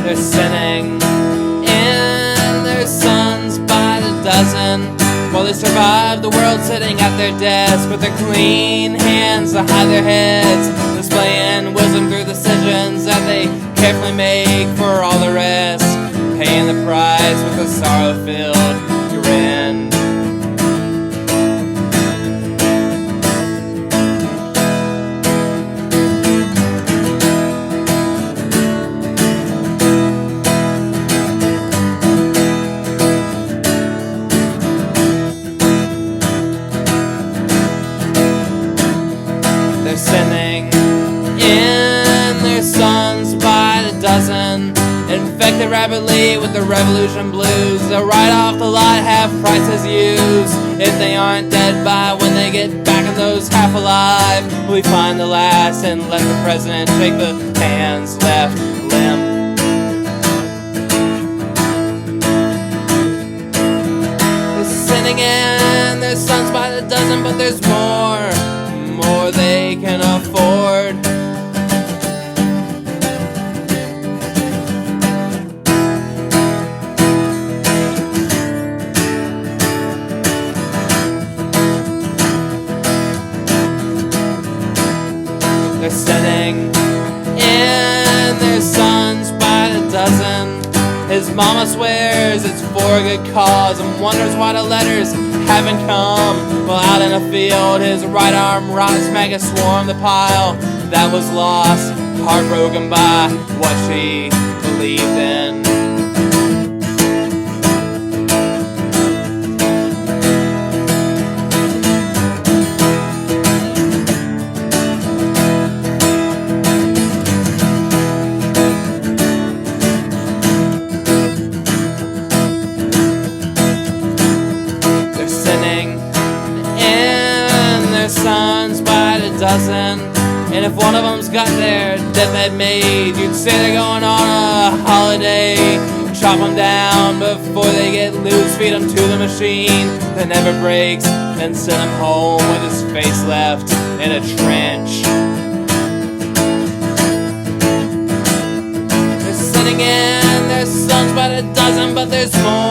They're sinning in their sons by the dozen, while they survive the world sitting at their desk with their clean hands to hide their heads, displaying wisdom through decisions that they carefully make for all the rest, paying the price with a sorrow-filled grin. They're sinning in their sons by the dozen, infected rabidly with the revolution blues. They'll ride off the lot, have prices used. If they aren't dead by when they get back in those half alive, we find the last and let the president shake the hands left limp. They're sinning in their sons by the dozen, but there's more they can afford. They're sinning in their sons by the dozen. His mama swears it's for a good cause and wonders why the letters haven't come. Well, out in a field, his right arm rots, maggots swarm the pile that was lost, heartbroken by what she believed in. Sons by the dozen, and if one of them's got their deathbed made, you'd say they're going on a holiday. Chop them down before they get loose, feed them to the machine that never breaks, then send him home with his face left in a trench. They're sitting in their sons by the dozen, but there's more